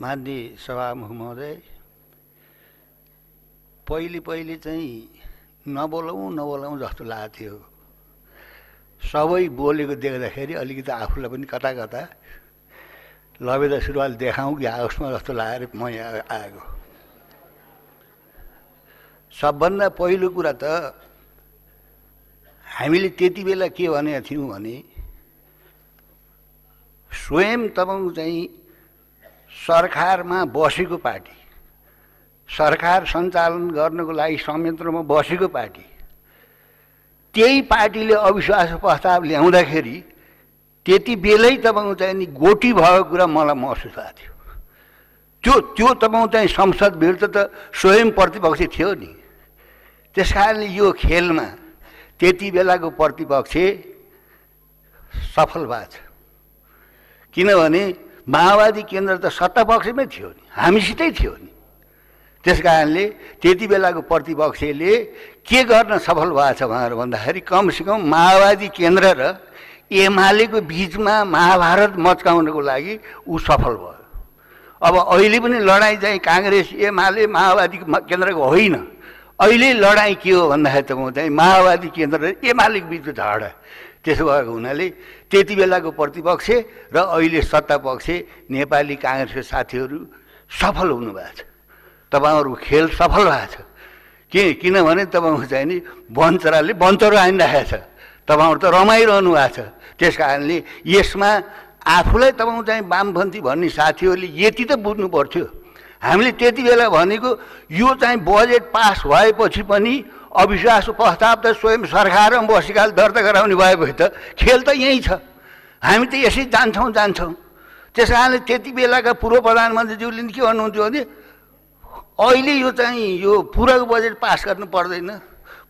माननीय सभामुख महोदय, पहिले चाहिँ नबोलौँ जस्तो लाग्थ्यो। सबै बोलेको देख्दाखेरि अलिकति आफूलाई पनि कता कता लबेदा सुरुवाल देखाउँ कि हाउसमा जस्तो लागेर म यहाँ आएको। सबभन्दा पहिलो कुरा त हामीले त्यति बेला के भनेका थियौँ भने स्वयं तपाईँ चाहिँ सरकारमा बसेको पार्टी, सरकार सञ्चालन गर्नको लागि संयन्त्रमा बसेको पार्टी, त्यही पार्टीले अविश्वास प्रस्ताव ल्याउँदाखेरि त्यति बेलै तपाईँ चाहिँ नि गोटी भएको कुरा मलाई महसुस भएको थियो। त्यो तपाईँ चाहिँ संसद भित्र त स्वयं प्रतिपक्ष थियो नि। त्यस कारणले यो खेलमा त्यति बेलाको प्रतिपक्ष सफल भएको छ। किनभने माओवादी केन्द्र त सत्तापक्षमै थियो नि, हामीसितै थियो नि। त्यस कारणले त्यति बेलाको प्रतिपक्षले के गर्न सफल भएको छ भनेर भन्दाखेरि कमसेकम माओवादी केन्द्र र एमालेको बिचमा महाभारत मच्काउनको लागि ऊ सफल भयो। अब अहिले पनि लडाइँ चाहिँ काङ्ग्रेस एमाले माओवादी केन्द्रको होइन। अहिले लडाइँ के हो भन्दाखेरि त म चाहिँ माओवादी केन्द्र र एमालेको बिचको झगडा। त्यसो भएको हुनाले त्यति बेलाको प्रतिपक्ष र अहिले सत्तापक्ष नेपाली काङ्ग्रेसका साथीहरू सफल हुनुभएको छ। तपाईँहरूको खेल सफल भएको छ। किनभने तपाईँको चाहिँ नि बन्चराले बन्चरो हानिरहेको छ। तपाईँहरू त रमाइरहनु भएको छ। त्यस कारणले यसमा आफूलाई तपाईँ चाहिँ वामपन्थी भन्ने साथीहरूले यति त बुझ्नु पर्थ्यो। हामीले त्यति बेला भनेको यो चाहिँ बजेट पास भएपछि पनि अविश्वास प्रस्ताव त स्वयं सरकारमा बसेकाले दर्ता गराउने भएपछि त खेल त यहीँ छ। हामी त यसै जान्छौँ। त्यस कारणले त्यति बेलाका पूर्व प्रधानमन्त्रीज्यूले के भन्नुहुन्थ्यो भने अहिले यो चाहिँ यो पुराको बजेट पास गर्नु पर्दैन,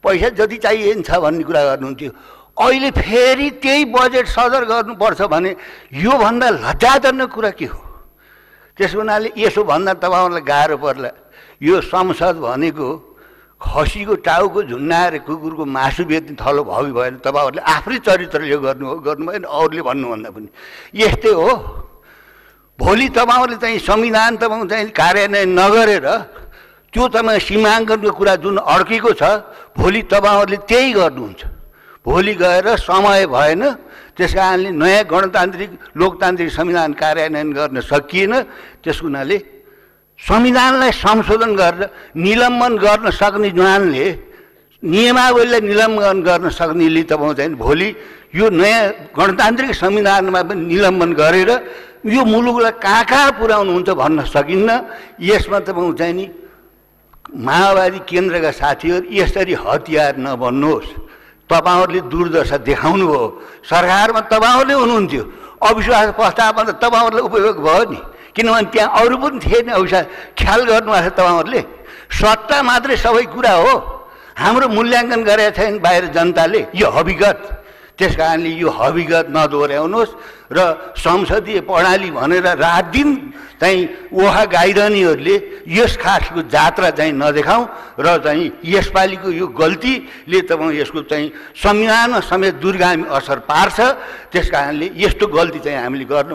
पैसा जति चाहिए छ भन्ने कुरा गर्नुहुन्थ्यो। अहिले फेरि त्यही बजेट सदर गर्नुपर्छ भने योभन्दा लज्जाजनक कुरा के हो? त्यस हुनाले यसो भन्दा तपाईँहरूलाई गाह्रो पर्ला। यो संसद भनेको खसीको टाउको झुन्नाएर कुकुरको मासु बेच्ने थलो भयो भएन। तपाईँहरूले आफ्नै चरित्रले गर्नु भएन, अरूले भन्नुभन्दा पनि यस्तै हो। भोलि तपाईँहरूले चाहिँ संविधान तपाईँ चाहिँ कार्यान्वयन नगरेर त्यो तपाईँ सीमाङ्कनको कुरा जुन अड्केको छ भोलि तपाईँहरूले त्यही गर्नुहुन्छ। भोलि गएर समय भएन। त्यस कारणले नयाँ गणतान्त्रिक लोकतान्त्रिक संविधान कार्यान्वयन गर्न सकिएन। त्यस हुनाले संविधानलाई संशोधन गरेर निलम्बन गर्न सक्ने जनाले नियमावलीलाई निलम्बन गर्न सक्नेले तपाईँ चाहिँ भोलि यो नयाँ गणतान्त्रिक संविधानमा पनि निलम्बन गरेर यो मुलुकलाई कहाँ पुर्याउनुहुन्छ भन्न सकिन्न। यसमा तपाईँ चाहिँ नि माओवादी केन्द्रका साथीहरू यसरी हतियार नबन्नुहोस्। तपाईँहरूले दुर्दशा देखाउनु भयो। सरकारमा तपाईँहरूले हुनुहुन्थ्यो, अविश्वास प्रस्तावमा त तपाईँहरूलाई उपयोग भयो नि। किनभने त्यहाँ अरू पनि थिए नि अविश्वास। ख्याल गर्नुभएको छ तपाईँहरूले? सत्ता मात्रै सबै कुरा हो। हाम्रो मूल्याङ्कन गरेका छैन बाहिर जनताले, यो हकीकत। त्यस कारणले यो हकीकत नदोहोऱ्याउनुहोस् र संसदीय प्रणाली भनेर रात दिन चाहिँ ओहा गाइरहनेहरूले यस खासको जात्रा चाहिँ नदेखाउँ र चाहिँ यसपालिको यो गल्तीले तपाईँ यसको चाहिँ संविधानमा समेत दूरगामी असर पार्छ। त्यस कारणले यस्तो गल्ती चाहिँ हामीले गर्नु